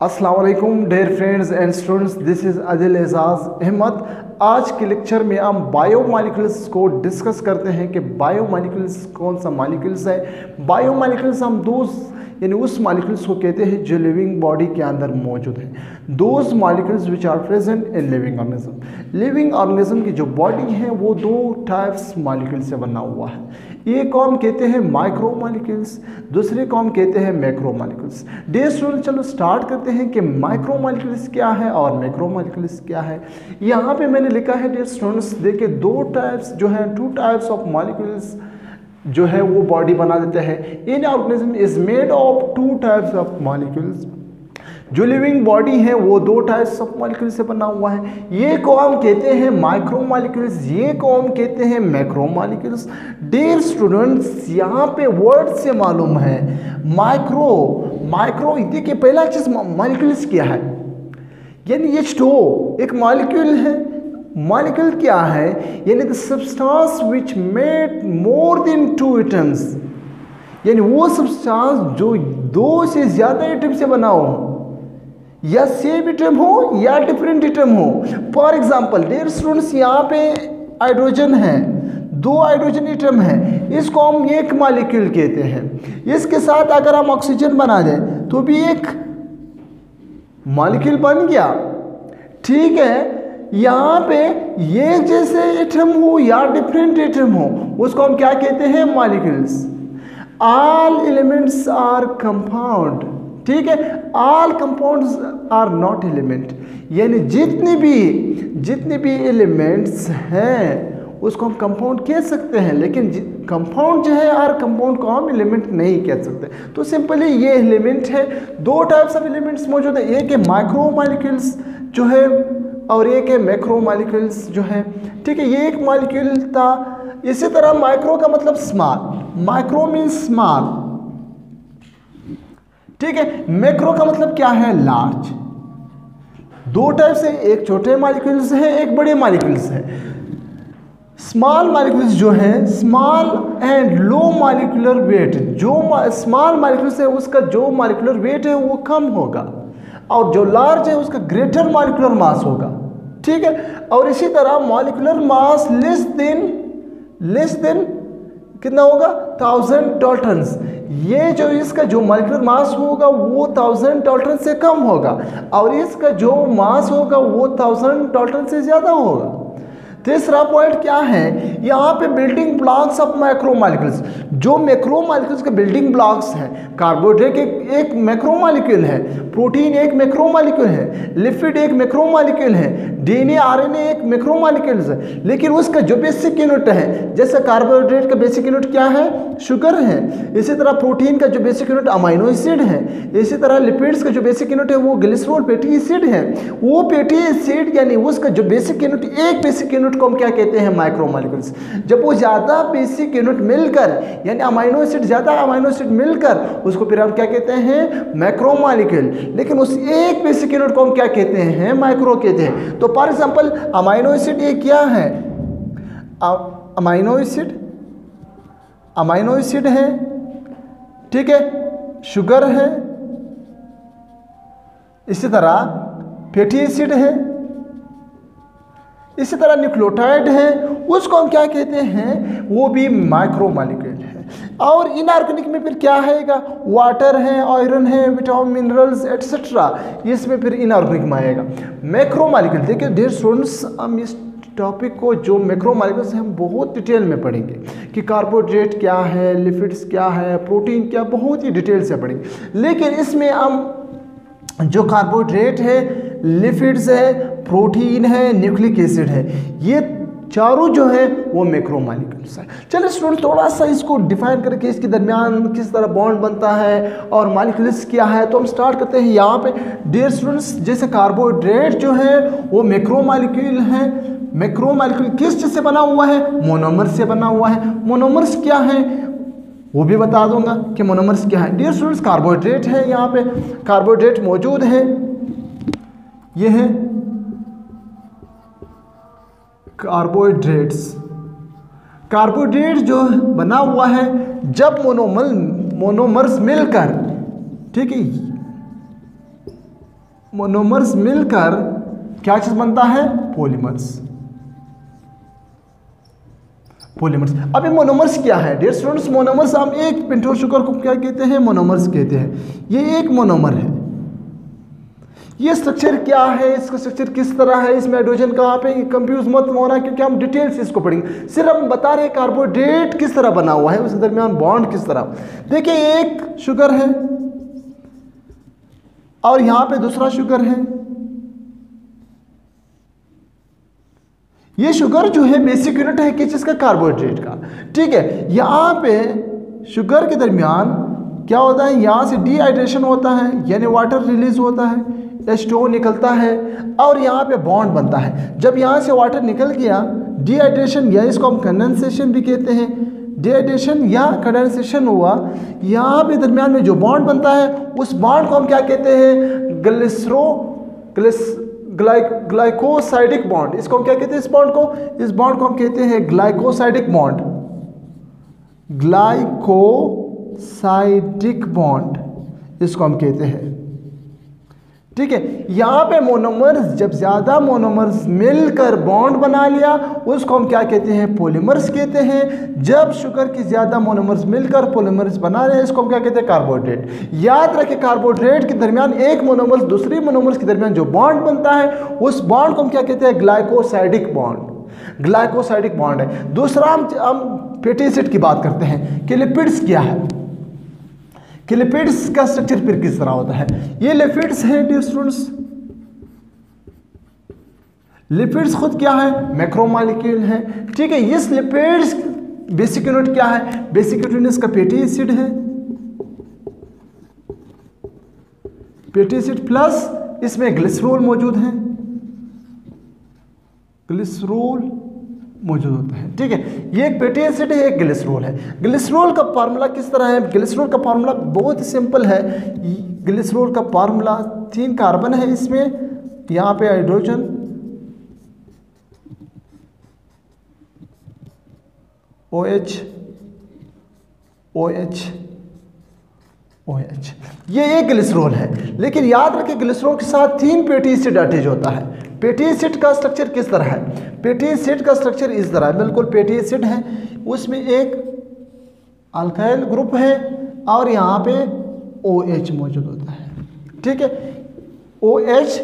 अस्सलाम वालेकुम dear friends and students, this is Adil Ejaz Ahmad. आज के लेक्चर में हम बायोमॉलिक्यूल्स को डिस्कस करते हैं कि बायोमॉलिक्यूल्स कौन सा मॉलिक्यूल्स है। बायोमॉलिक्यूल्स हम यानी उस मॉलिक्यूल्स को कहते हैं जो लिविंग बॉडी के अंदर मौजूद है। Those molecules which are present in living organism. Living organism की जो बॉडी है वो दो टाइप्स मॉलिक्यूल से बना हुआ है। एक को हम कहते हैं माइक्रो मॉलिक्यूल्स, दूसरे को हम कहते हैं मैक्रो मॉलिक्यूल्स। डियर स्टूडेंट, चलो स्टार्ट करते हैं कि माइक्रो मॉलिक्यूल्स क्या है और मैक्रो मॉलिक्यूल्स क्या है। यहाँ पे मैंने लिखा है डियर स्टूडेंट्स, देखिए दो टाइप्स जो है, टू टाइप्स ऑफ मॉलिक्यूल्स जो है वो बॉडी बना देते हैं। इन organism is made of two types of molecules. जो लिविंग बॉडी है वो दो टाइप्स ऑफ मॉलिक्यूल से बना हुआ है। ये को हम कहते हैं माइक्रो मॉलिक्यूल्स, ये को हम कहते हैं मैक्रो मॉलिक्यूल्स। डियर स्टूडेंट्स, यहाँ पे वर्ड से मालूम है माइक्रो देखिए पहला चीज मॉलिक्यूल्स क्या है, यानी H2O एक मॉलिक्यूल है। मॉलिक्यूल क्या है, यानी the substance which made more than 2 atoms, यानी वो सब्सटेंस जो दो से ज्यादा एटम से बना हो, या सेम एटम हो या डिफरेंट एटम हो। फॉर एग्जाम्पल डियर स्टूडेंट्स, यहाँ पे हाइड्रोजन है, दो हाइड्रोजन एटम है, इसको हम एक मॉलिक्यूल कहते हैं। इसके साथ अगर हम ऑक्सीजन बना दें तो भी एक मॉलिक्यूल बन गया, ठीक है। यहाँ पे ये जैसे एटम हो या डिफरेंट एटम हो, उसको हम क्या कहते हैं, molecules. All elements are compound, ठीक है। All compounds are not element, यानी जितने भी एलिमेंट्स हैं उसको हम कंपाउंड कह सकते हैं, लेकिन कंपाउंड जो है और कंपाउंड को हम एलिमेंट नहीं कह सकते। तो सिंपली ये एलिमेंट है। दो टाइप्स ऑफ एलिमेंट्स मौजूद है, एक है माइक्रो मॉलिक्यूल्स जो है और एक है मैक्रो मॉलिक्यूल्स जो है, ठीक है। ये एक मॉलिक्यूल था। इसी तरह माइक्रो का मतलब स्मॉल, माइक्रो मीन्स स्मॉल, ठीक है। मैक्रो का मतलब क्या है, लार्ज। दो टाइप से, एक छोटे मॉलिक्यूल्स है, एक बड़े मॉलिक्यूल्स है। स्मॉल मॉलिक्यूल्स जो है, small and low molecular weight, जो स्मॉल मॉलिक्यूल्स है उसका जो मॉलिक्यूलर वेट है वो कम होगा, और जो लार्ज है उसका ग्रेटर मॉलिक्यूलर मास होगा, ठीक है। और इसी तरह मॉलिक्यूलर मास लेस देन कितना होगा, 1000 डाल्टन्स। ये जो इसका जो मॉलिक्यूलर मास होगा वो 1000 डाल्टन से कम होगा, और इसका जो मास होगा वो 1000 डाल्टन से ज़्यादा होगा। तीसरा पॉइंट क्या है, यहाँ पे building blocks of macro molecules. जो मैक्रो मॉलिक्यूल्स के बिल्डिंग ब्लॉक्स हैं, कार्बोहाइड्रेट एक मैक्रो मॉलिक्यूल है, प्रोटीन एक मैक्रो मॉलिक्यूल है, लिपिड एक मैक्रो मॉलिक्यूल है, डीएनए आरएनए एक मैक्रो मॉलिक्यूल्स है। लेकिन उसका जो बेसिक यूनिट है, जैसे कार्बोहाइड्रेट का बेसिक यूनिट क्या है, शुगर है। इसी तरह प्रोटीन का जो बेसिक यूनिट अमाइनो एसिड है। इसी तरह लिपिड्स का जो बेसिक यूनिट है वो ग्लिसरॉल फैटी एसिड है। वो फैटी एसिड यानी उसका जो बेसिक यूनिट, एक बेसिक यूनिट को हम क्या कहते हैं, माइक्रो मॉलिक्यूल्स। जब वो ज्यादा बेसिक यूनिट मिलकर, यानी अमाइनो एसिड ज्यादा अमाइनो एसिड मिलकर, उसको फिर हम क्या कहते हैं, मैक्रो मॉलिक्यूल। लेकिन उस एक बेसिक यूनिट को हम क्या कहते हैं, माइक्रो कहते हैं। तो फॉर एग्जांपल अमाइनो एसिड ये क्या है, अमाइनो एसिड है, ठीक है, शुगर है, इसी तरह फैटी एसिड है, इसी तरह न्यूक्लियोटाइड है, उसको हम क्या कहते हैं, वो भी माइक्रो मॉलिक्यूल है। और इनऑर्गेनिक में फिर क्या आएगा, वाटर है, आयरन है, विटामिन मिनरल्स एटसेट्रा, इसमें फिर इनऑर्गेनिक में आएगा। मैक्रो मॉलिक्यूल, देखिए डियर स्टूडेंट्स, हम इस टॉपिक को जो मैक्रो मॉलिक्यूल्स हैं हम बहुत डिटेल में पढ़ेंगे कि कार्बोहाइड्रेट क्या है, लिपिड्स क्या है, प्रोटीन क्या, बहुत ही डिटेल से पढ़ेंगे। लेकिन इसमें हम जो कार्बोहाइड्रेट है, लिपिड्स है, प्रोटीन है, न्यूक्लिक एसिड है, ये चारों जो है वो मैक्रो मॉलिक्यूल्स है। चलिए स्टूडेंट, थोड़ा सा इसको डिफाइन करके इसके दरमियान किस तरह बॉन्ड बनता है और मॉलिक्यूल्स क्या है, तो हम स्टार्ट करते हैं। यहाँ पे डियर स्टूडेंट्स, जैसे कार्बोहाइड्रेट जो है वो मैक्रो मॉलिक्यूल है। मैक्रो मॉलिक्यूल किस चीज़ से बना हुआ है, मोनोमर से बना हुआ है। मोनोमर्स क्या है वो भी बता दूंगा कि मोनोमर्स क्या है। डियर स्टूडेंट्स, कार्बोहाइड्रेट है, यहाँ पे कार्बोहाइड्रेट मौजूद है, ये है कार्बोहाइड्रेट्स। कार्बोहाइड्रेट जो बना हुआ है, जब मोनोमर्स मिलकर, ठीक है, मोनोमर्स मिलकर क्या चीज बनता है? पॉलीमर्स। पॉलीमर्स। अब ये मोनोमर्स क्या है डियर स्टूडेंट्स? मोनोमर्स हम एक पेंटोज शुगर को क्या कहते हैं? मोनोमर्स कहते हैं। ये एक मोनोमर है। ये स्ट्रक्चर क्या है, इसका स्ट्रक्चर किस तरह है, इसमें हाइड्रोजन कहाँ पे, कंफ्यूज मत होना क्योंकि हम डिटेल से इसको पढ़ेंगे। सिर्फ हम बता रहे हैं कार्बोहाइड्रेट किस तरह बना हुआ है, उसके दरमियान बॉन्ड किस तरह। देखिए एक शुगर है और यहां पे दूसरा शुगर है। ये शुगर जो है बेसिक यूनिट है किस चीज का? कार्बोहाइड्रेट का। ठीक है, यहां पे शुगर के दरमियान क्या होता है? यहां से डिहाइड्रेशन होता है यानी वाटर रिलीज होता है, H2O निकलता है और यहाँ पे बॉन्ड बनता है। जब यहाँ से वाटर निकल गया, डिहाइड्रेशन या इसको हम कंडेंसेशन भी कहते हैं, डिहाइड्रेशन या कंडेंसेशन हुआ, यहाँ पे दरमियान में जो बॉन्ड बनता है उस बॉन्ड को हम क्या कहते हैं? Glycosidic bond. इसको हम क्या कहते हैं? इस बॉन्ड को हम कहते हैं ग्लाइकोसाइडिक बॉन्ड। ग्लाइकोसाइडिक बॉन्ड इसको हम कहते हैं। ठीक है, यहाँ पे मोनोमर्स, जब ज्यादा मोनोमर्स मिलकर बॉन्ड बना लिया उसको हम क्या कहते हैं? पॉलीमर्स कहते हैं। जब शुगर की ज्यादा मोनोमर्स मिलकर पॉलीमर्स बना रहे हैं इसको हम क्या कहते हैं? कार्बोहाइड्रेट। याद रखें कार्बोहाइड्रेट के दरमियान एक मोनोमर्स दूसरी मोनोमर्स के दरमियान जो बॉन्ड बनता है उस बॉन्ड को हम क्या कहते हैं? Glycosidic bond. ग्लाइकोसाइडिक बॉन्ड है। दूसरा हम फैटी एसिड की बात करते हैं कि लिपिड्स क्या है, कि लिपिड्स का स्ट्रक्चर फिर किस तरह होता है। ये लिपिड्स हैं डियर स्टूडेंट्स। लिपिड्स खुद क्या है? मैक्रोमोलेक्यूल है। ठीक है, इस लिपिड्स बेसिक यूनिट क्या है? बेसिक यूनिट इसका फैटी एसिड है। फैटी एसिड प्लस इसमें ग्लिसरॉल मौजूद है, ग्लिसरॉल मौजूद होता है। ठीक है, ये एक फैटी एसिड है, एक ग्लिसरॉल है। ग्लिसरॉल का फार्मूला किस तरह है? ग्लिसरॉल का फार्मूला बहुत ही सिंपल है। ग्लिसरॉल का फार्मूला 3 कार्बन है इसमें, यहाँ पे हाइड्रोजन, OH, OH, OH, ये एक ग्लिसरॉल है। लेकिन याद रखें ग्लिसरॉल के साथ 3 फैटी एसिड अटैच होता है। फैटी एसिड का स्ट्रक्चर किस तरह है? फैटी एसिड का स्ट्रक्चर इस तरह है, बिल्कुल फैटी एसिड है, उसमें एक अल्काइल ग्रुप है और यहाँ पे OH मौजूद होता है। ठीक है, OH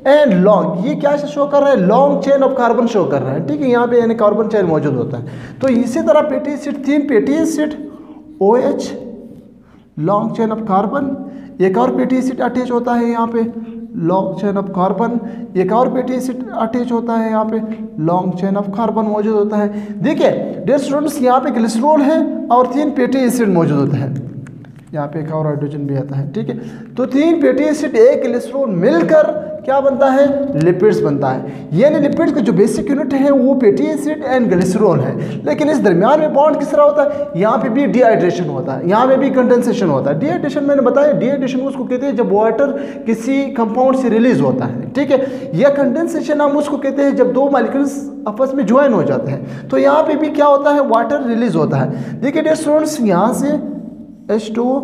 एंड लॉन्ग, ये क्या शो कर रहा है? Long chain of carbon show कर रहा है। ठीक है, यहाँ पे यानी कार्बन चेन मौजूद होता है। तो इसी तरह fatty acid 3 fatty acid, OH, long chain of carbon, एक और फैटी एसिड अटैच होता है यहाँ पे, लॉन्ग चेन ऑफ कार्बन, एक और फैटी एसिड अटैच होता है यहाँ पे, लॉन्ग चेन ऑफ कार्बन मौजूद होता है। देखिए डियर स्टूडेंट्स, यहाँ पे ग्लिसरॉल है और 3 फैटी एसिड मौजूद होते हैं, यहाँ पे एक और हाइड्रोजन भी आता है। ठीक है, तो 3 फैटी एसिड एक ग्लिसरॉल मिलकर क्या बनता है? लिपिड्स बनता है। यानी लिपिड्स का जो बेसिक यूनिट है वो फैटी एसिड एंड ग्लिसरॉल है। लेकिन इस दरमियान में बॉन्ड किस तरह होता है? यहाँ पे भी डिहाइड्रेशन होता है, यहाँ पे भी कंडेंसेशन होता है। डिहाइड्रेशन मैंने बताया, डिहाइड्रेशन उसको कहते हैं जब वाटर किसी कंपाउंड से रिलीज होता है। ठीक है, या कंडेंसेशन हम उसको कहते हैं जब 2 मॉलिक्यूल्स आपस में ज्वाइन हो जाते हैं। तो यहाँ पे भी क्या होता है? वाटर रिलीज होता है। देखिए डियर स्टूडेंट्स, यहाँ से H2O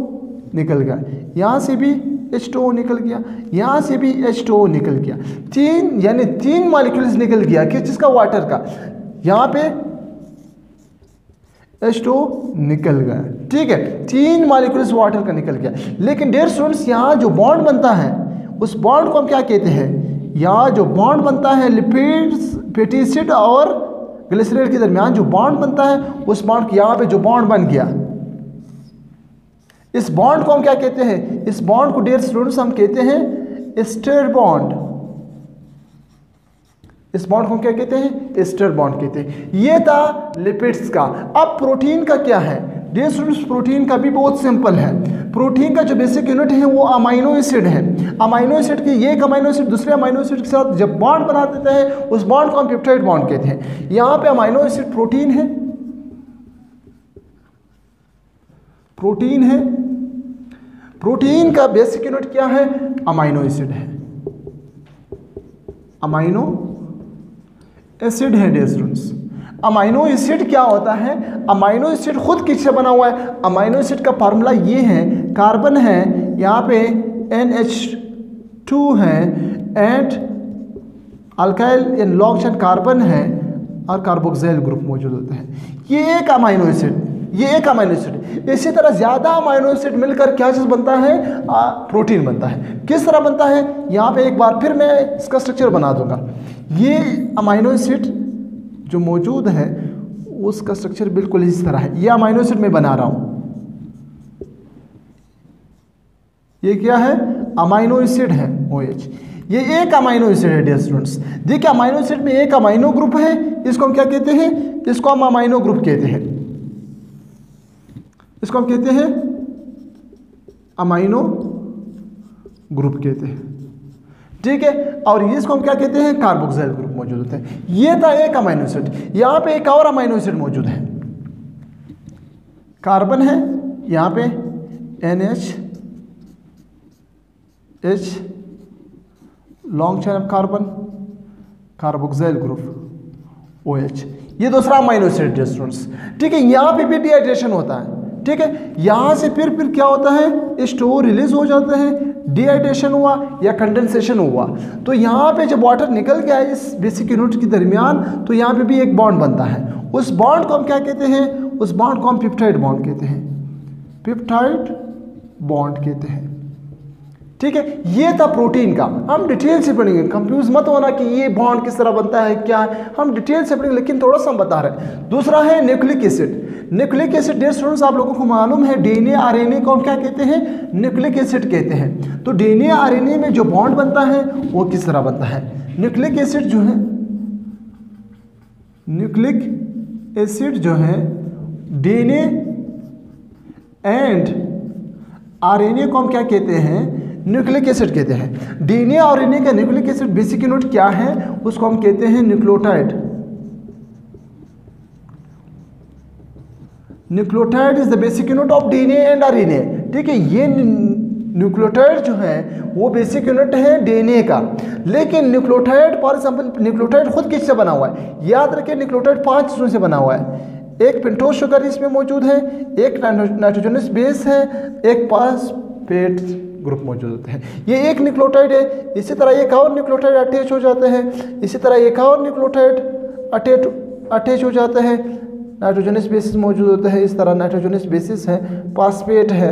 निकल गया, यहाँ से भी H2O निकल गया, यहाँ से भी H2O निकल गया। 3 यानी 3 मॉलिक्यूल्स निकल गया किस चीज़ का? वाटर का। यहाँ पे H2O निकल गया। ठीक है, 3 मॉलिक्यूल्स वाटर का निकल गया। लेकिन डियर स्टूडेंट्स, यहाँ जो बॉन्ड बनता है उस बॉन्ड को हम क्या कहते हैं? यहाँ जो बॉन्ड बनता है लिपिड्स, फैटी एसिड और ग्लिसरॉल के दरमियान जो बॉन्ड बनता है उस बॉन्ड, यहाँ पे जो बॉन्ड बन गया, इस बॉन्ड को हम क्या कहते हैं? इस बॉन्ड को डियर स्टूडेंट्स हम कहते हैं एस्टर बॉन्ड। इस बॉन्ड को हम क्या कहते हैं? एस्टर बॉन्ड कहते हैं। ये था लिपिड्स का। अब प्रोटीन का क्या है डियर स्टूडेंट्स? प्रोटीन का भी बहुत सिंपल है। प्रोटीन का जो बेसिक यूनिट है वो अमाइनो एसिड है। अमाइनो एसिड की एक अमाइनो एसिड दूसरे अमाइनो एसिड के साथ जब बॉन्ड बना देते हैं उस बॉन्ड को हम पेप्टाइड बॉन्ड कहते हैं। यहाँ पे अमाइनो एसिड प्रोटीन है, प्रोटीन है। प्रोटीन का बेसिक यूनिट क्या है? अमाइनो एसिड है, अमाइनो एसिड है डियर स्टूडेंट्स। अमाइनो एसिड क्या होता है? अमाइनो एसिड खुद किससे बना हुआ है? अमाइनो एसिड का फार्मूला ये है, कार्बन है यहाँ पे 2 हैं and alkyl in long chain carbon है और कार्बोक्सिल ग्रुप मौजूद होते हैं। ये एक अमाइनो एसिड, इसी तरह ज़्यादा अमाइनो एसिड मिलकर क्या चीज़ बनता है, प्रोटीन बनता है। किस तरह बनता है, यहाँ पे एक बार फिर मैं इसका स्ट्रक्चर बना दूंगा। ये अमाइनो एसिड जो मौजूद है उसका स्ट्रक्चर बिल्कुल इस तरह है। ये अमाइनो एसिड मैं बना रहा हूँ, ये क्या है, अमाइनो एसिड है OH। ये एक अमाइनो एसिड है डियर स्टूडेंट्स। देखिए अमाइनो एसिड में एक अमाइनो ग्रुप है, इसको हम क्या कहते हैं, इसको हम अमाइनो ग्रुप कहते हैं, इसको हम कहते हैं अमाइनो ग्रुप कहते हैं, ठीक है। और इसको हम क्या कहते हैं, कार्बोक्सिल ग्रुप मौजूद होते हैं। ये था एक अमाइनो एसिड। यहाँ पे एक और अमाइनो एसिड मौजूद है, कार्बन है, यहाँ पे NH long chain of carbon, carboxyl group OH। ये दूसरा अमाइनो एसिड है स्टूडेंट्स, ठीक है। यहाँ पे भी डिहाइड्रेशन होता है, ठीक है। यहाँ से फिर क्या होता है, H2O रिलीज हो जाते हैं, डिहाइड्रेशन हुआ या कंडेंसेशन हुआ, तो यहाँ पे जब वाटर निकल गया इस बेसिक यूनिट के दरमियान, तो यहाँ पे भी एक बॉन्ड बनता है। उस बॉन्ड को हम क्या कहते हैं, उस बॉन्ड को हम पेप्टाइड बॉन्ड कहते हैं, पेप्टाइड बॉन्ड कहते हैं, ठीक है। ये था प्रोटीन का, हम डिटेल से पढ़ेंगे, कंफ्यूज मत होना कि ये बॉन्ड किस तरह बनता है क्या है, हम डिटेल से पढ़ेंगे, लेकिन थोड़ा सा हम बता रहे हैं। दूसरा है nucleic acid. Nucleic acid dear students आप लोगों को मालूम है DNA RNA को हम क्या कहते हैं, न्यूक्लिक एसिड कहते हैं। तो DNA RNA में जो बॉन्ड बनता है वो किस तरह बनता है, न्यूक्लिक एसिड जो है, न्यूक्लिक एसिड जो है DNA एंड RNA को हम क्या कहते हैं, न्यूक्लिक एसिड कहते हैं। DNA और RNA का न्यूक्लिक एसिड बेसिक यूनिट क्या है, उसको हम कहते हैं nucleotide. Nucleotide is the basic unit of DNA and RNA, ठीक है। ये न्यूक्लियोटाइड जो है वो बेसिक यूनिट है DNA का, लेकिन न्यूक्लियोटाइड फॉर एग्जांपल न्यूक्लियोटाइड खुद किससे बना हुआ है, याद रखिए न्यूक्लियोटाइड 5 चीज़ों से बना हुआ है। एक पेंटोज शुगर इसमें मौजूद है, एक नाइट्रोजनस बेस है, एक फॉस्फेट ग्रुप मौजूद होते हैं। ये एक न्यूक्लियोटाइड है। इसी तरह एक और न्यूक्लियोटाइड अटैच हो जाते हैं, इसी तरह एक और न्यूक्लियोटाइड अटैच हो जाते हैं, नाइट्रोजनस बेसिस मौजूद होते हैं। इस तरह नाइट्रोजनस बेसिस है, फॉस्फेट है।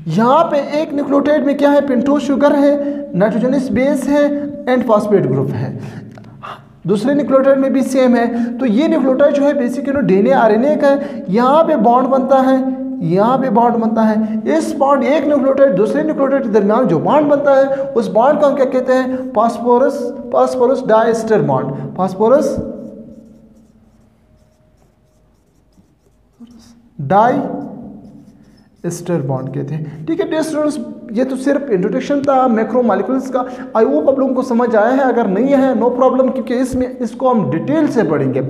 यहाँ पे एक न्यूक्लियोटाइड में क्या है, पेंटोज शुगर है, नाइट्रोजनस बेस है एंड फॉस्फेट ग्रुप है। दूसरे न्यूक्लियोटाइड में भी सेम है। तो ये न्यूक्लियोटाइड जो है बेसिक यूनिट DNA RNA का है। यहाँ पे बॉन्ड बनता है, यहाँ पे बॉन्ड बनता है। इस बॉन्ड एक न्यूक्लियोटाइड दूसरे न्यूक्लियोटाइड के दरमियान जो बॉन्ड बनता है उस बॉन्ड को हम क्या कहते हैं, phosphorus diester bond, phosphorus diester bond कहते हैं, ठीक है डियर स्टूडेंट्स। ये तो सिर्फ इंट्रोडक्शन था मैक्रोमॉलिक्यूल्स का। आई होप आप लोगों को समझ आया है, अगर नहीं है नो प्रॉब्लम, क्योंकि इसको हम डिटेल से पढ़ेंगे।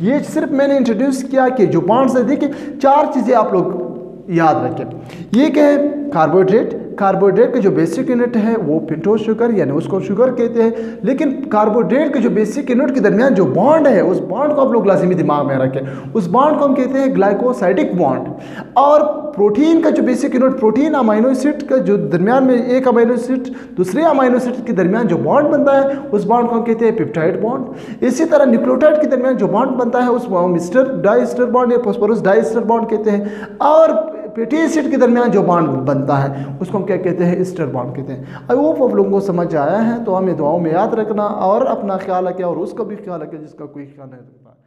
ये सिर्फ मैंने इंट्रोड्यूस किया कि जो बॉन्ड्स है, देखिए 4 चीज़ें आप लोग याद रखें। ये क्या है, कार्बोहाइड्रेट के जो बेसिक यूनिट है वो पेंटोज शुगर यानी उसको शुगर कहते हैं, लेकिन कार्बोहाइड्रेट के जो बेसिक यूनिट के दरमियान जो बॉन्ड है उस बॉन्ड को आप लोग लाजिमी दिमाग में रखें, उस बॉन्ड को हम कहते हैं ग्लाइकोसाइडिक बॉन्ड। और प्रोटीन का जो basic unit, protein amino acid का जो दरमियान में एक अमाइनो एसिड दूसरे अमाइनो एसिड के दरमियान जो बॉन्ड बनता है उस बॉन्ड को हम कहते हैं पेप्टाइड बॉन्ड। इसी तरह न्यूक्लियोटाइड के दरमियान जो बॉन्ड बनता है उसको हम डाइएस्टर बॉन्ड या फॉस्फोरस डाइएस्टर बॉन्ड कहते हैं। और फैटी एसिड के दरमियान जो बॉन्ड बनता है उसको हम क्या कहते हैं, एस्टर बॉन्ड कहते हैं। आई होप आप लोगों को समझ आया है, तो हमें दुआओं में याद रखना और अपना ख्याल रखें और उसका भी ख्याल रखें जिसका कोई ख्याल नहीं रखता।